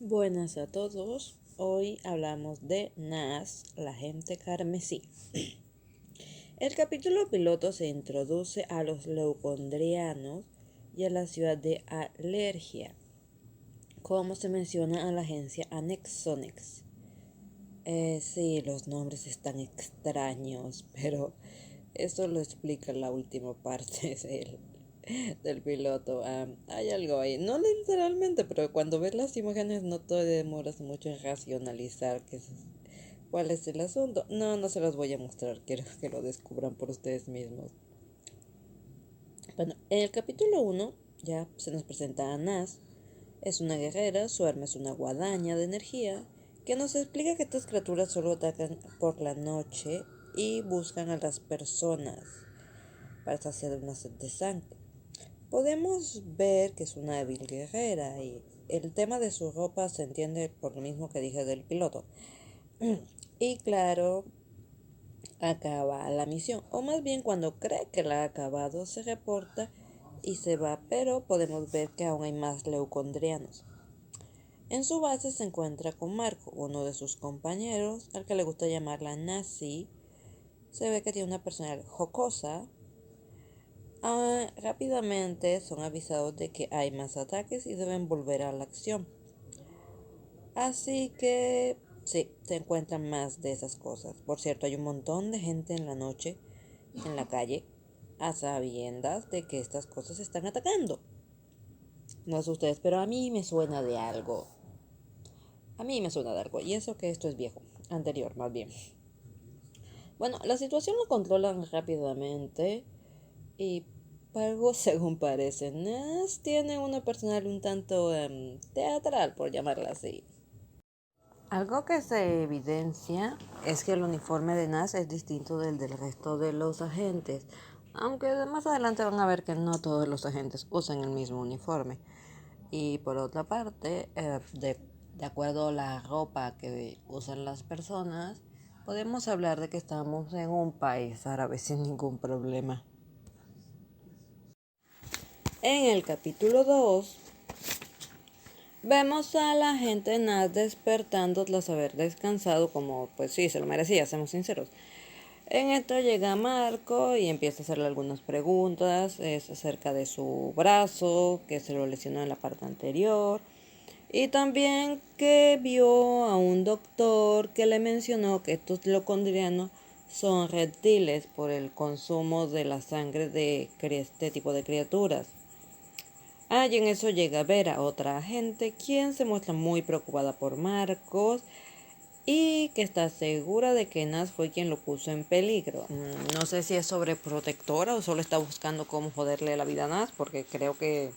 Buenas a todos. Hoy hablamos de Nas, la gente carmesí. El capítulo piloto se introduce a los leucondrianos y a la ciudad de Alergia, como se menciona a la agencia Anexonex. Sí, los nombres están extraños, pero eso lo explica la última parte del piloto. Hay algo ahí, no literalmente, pero cuando ves las imágenes no te demoras mucho en racionalizar cuál es el asunto. No se los voy a mostrar, quiero que lo descubran por ustedes mismos. Bueno, en el capítulo 1 ya se nos presenta a Nas. Es una guerrera, su arma es una guadaña de energía, que nos explica que estas criaturas solo atacan por la noche y buscan a las personas para saciar una sed de sangre. Podemos ver que es una hábil guerrera y el tema de su ropa se entiende por lo mismo que dije del piloto. Y claro, acaba la misión, o más bien cuando cree que la ha acabado se reporta y se va, pero podemos ver que aún hay más leucondrianos. En su base se encuentra con Marco, uno de sus compañeros, al que le gusta llamarla Nazi. Se ve que tiene una personalidad jocosa. Rápidamente son avisados de que hay más ataques y deben volver a la acción. Así que sí, se encuentran más de esas cosas. Por cierto, hay un montón de gente en la noche, en la calle, a sabiendas de que estas cosas están atacando. No sé ustedes, pero a mí me suena de algo. A mí me suena de algo. Y eso que esto es viejo. Anterior, más bien. Bueno, la situación lo controlan rápidamente y algo según parece. Nas tiene una personalidad un tanto teatral, por llamarla así. Algo que se evidencia es que el uniforme de Nas es distinto del resto de los agentes, aunque más adelante van a ver que no todos los agentes usan el mismo uniforme. Y por otra parte, de acuerdo a la ropa que usan las personas, podemos hablar de que estamos en un país árabe sin ningún problema. En el capítulo 2 vemos a la gente Nas despertando tras haber descansado como, pues sí, se lo merecía, seamos sinceros. En esto llega Marco y empieza a hacerle algunas preguntas, es acerca de su brazo, que se lo lesionó en la parte anterior. Y también que vio a un doctor que le mencionó que estos leucondrianos son reptiles por el consumo de la sangre de este tipo de criaturas. Y en eso llega a ver a otra agente quien se muestra muy preocupada por Marcos y que está segura de que Nas fue quien lo puso en peligro. No sé si es sobreprotectora o solo está buscando cómo joderle la vida a Nas, porque creo que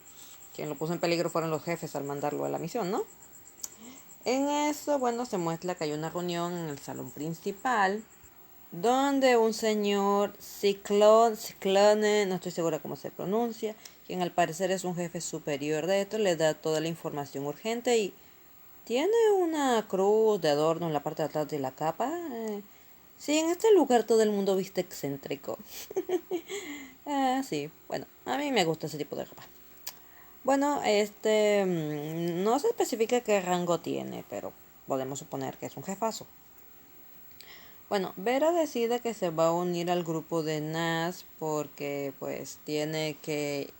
quien lo puso en peligro fueron los jefes al mandarlo a la misión, ¿no? En eso, bueno, se muestra que hay una reunión en el salón principal donde un señor Ciclone, no estoy segura cómo se pronuncia, quien al parecer es un jefe superior de esto, le da toda la información urgente y tiene una cruz de adorno en la parte de atrás de la capa. Sí, en este lugar todo el mundo viste excéntrico. Sí, bueno, a mí me gusta ese tipo de ropa. Bueno, no se especifica qué rango tiene, pero podemos suponer que es un jefazo. Bueno, Vera decide que se va a unir al grupo de Nas porque pues tiene que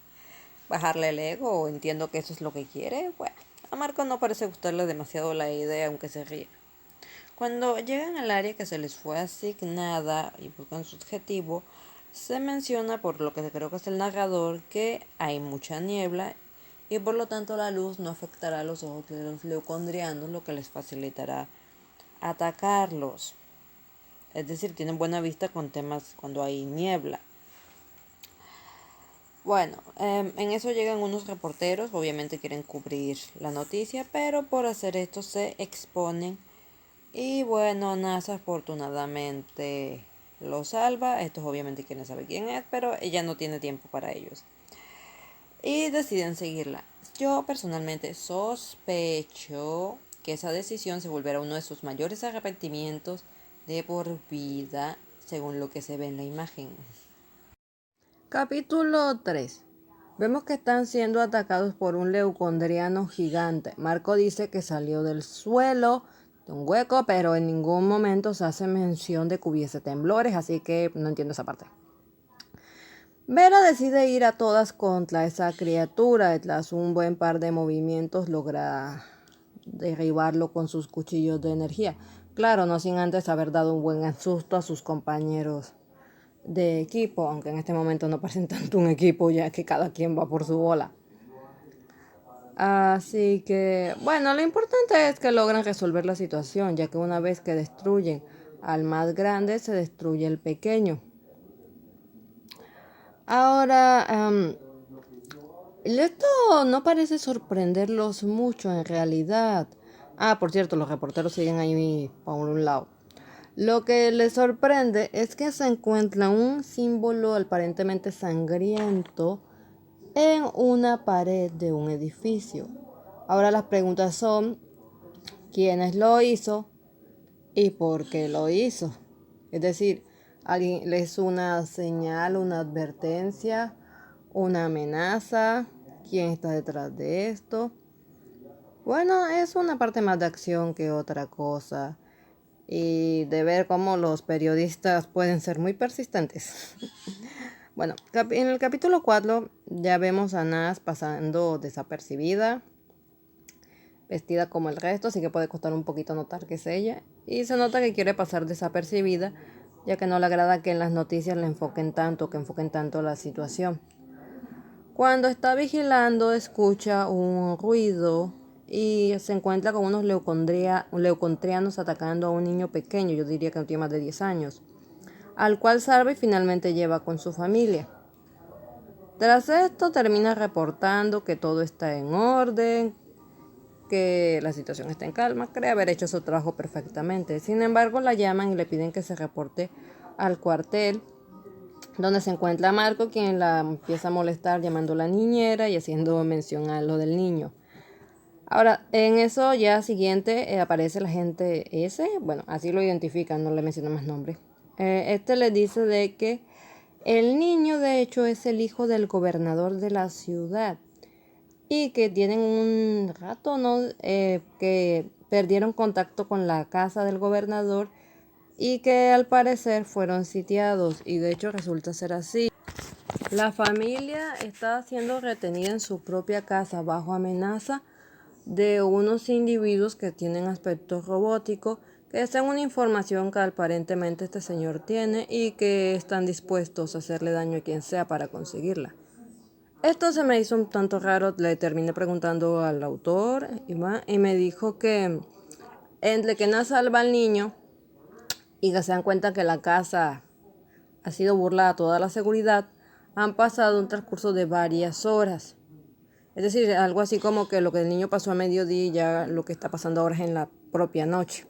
bajarle el ego, o entiendo que eso es lo que quiere. Bueno, a Marco no parece gustarle demasiado la idea, aunque se ríe. Cuando llegan al área que se les fue asignada y buscan su objetivo, se menciona, por lo que creo que es el narrador, que hay mucha niebla y por lo tanto la luz no afectará a los ojos de los leucondrianos, lo que les facilitará atacarlos. Es decir, tienen buena vista con temas cuando hay niebla. Bueno, en eso llegan unos reporteros, obviamente quieren cubrir la noticia, pero por hacer esto se exponen. Y bueno, NASA afortunadamente lo salva. Estos obviamente quieren saber quién es, pero ella no tiene tiempo para ellos. Y deciden seguirla. Yo personalmente sospecho que esa decisión se volverá uno de sus mayores arrepentimientos de por vida, según lo que se ve en la imagen. Capítulo 3. Vemos que están siendo atacados por un leucondriano gigante. Marco dice que salió del suelo, de un hueco, pero en ningún momento se hace mención de que hubiese temblores, así que no entiendo esa parte. Vera decide ir a todas contra esa criatura y tras un buen par de movimientos logra derribarlo con sus cuchillos de energía. Claro, no sin antes haber dado un buen susto a sus compañeros de equipo, aunque en este momento no parecen tanto un equipo ya que cada quien va por su bola. Así que, bueno, lo importante es que logran resolver la situación, ya que una vez que destruyen al más grande, se destruye el pequeño. Ahora, esto no parece sorprenderlos mucho en realidad. Por cierto, los reporteros siguen ahí por un lado. Lo que les sorprende es que se encuentra un símbolo aparentemente sangriento en una pared de un edificio. Ahora las preguntas son, ¿quiénes lo hizo y por qué lo hizo? Es decir, ¿alguien le hizo una señal, una advertencia, una amenaza? ¿Quién está detrás de esto? Bueno, es una parte más de acción que otra cosa y de ver cómo los periodistas pueden ser muy persistentes. Bueno, en el capítulo 4 ya vemos a Nas pasando desapercibida, vestida como el resto, así que puede costar un poquito notar que es ella. Y se nota que quiere pasar desapercibida, ya que no le agrada que en las noticias le enfoquen tanto, que enfoquen tanto la situación. Cuando está vigilando, escucha un ruido y se encuentra con unos leucontrianos atacando a un niño pequeño, yo diría que no tiene más de 10 años, al cual salva y finalmente lleva con su familia. Tras esto termina reportando que todo está en orden, que la situación está en calma, cree haber hecho su trabajo perfectamente. Sin embargo, la llaman y le piden que se reporte al cuartel, donde se encuentra Marco, quien la empieza a molestar llamando a la niñera y haciendo mención a lo del niño. Ahora, en eso ya siguiente aparece el agente S, bueno, así lo identifican, no le menciono más nombre. Este le dice de que el niño de hecho es el hijo del gobernador de la ciudad y que tienen un rato, ¿no? Que perdieron contacto con la casa del gobernador y que al parecer fueron sitiados y de hecho resulta ser así. La familia está siendo retenida en su propia casa bajo amenaza de unos individuos que tienen aspecto robótico, que están una información que aparentemente este señor tiene y que están dispuestos a hacerle daño a quien sea para conseguirla. Esto se me hizo un tanto raro, le terminé preguntando al autor y me dijo que entre que no salva al niño y que se dan cuenta que la casa ha sido burlada toda la seguridad, han pasado un transcurso de varias horas. Es decir, algo así como que lo que el niño pasó a mediodía y ya lo que está pasando ahora es en la propia noche.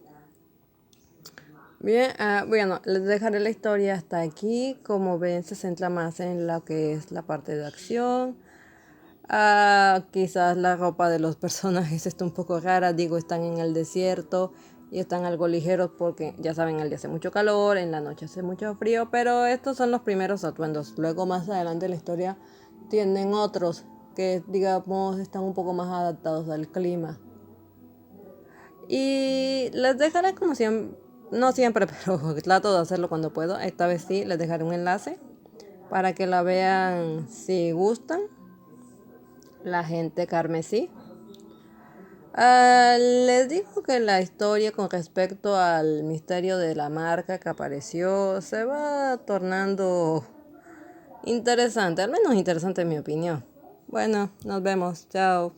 Bien, bueno, les dejaré la historia hasta aquí. Como ven, se centra más en lo que es la parte de acción. Quizás la ropa de los personajes está un poco rara, digo, están en el desierto y están algo ligeros porque ya saben, el día hace mucho calor, en la noche hace mucho frío, pero estos son los primeros atuendos. Luego más adelante la historia tienen otros que digamos están un poco más adaptados al clima. Y les dejaré como siempre, no siempre, pero trato de hacerlo cuando puedo. Esta vez sí, les dejaré un enlace para que la vean si gustan. La gente carmesí. Les digo que la historia con respecto al misterio de la marca que apareció se va tornando interesante, al menos interesante en mi opinión. Bueno, nos vemos, chao.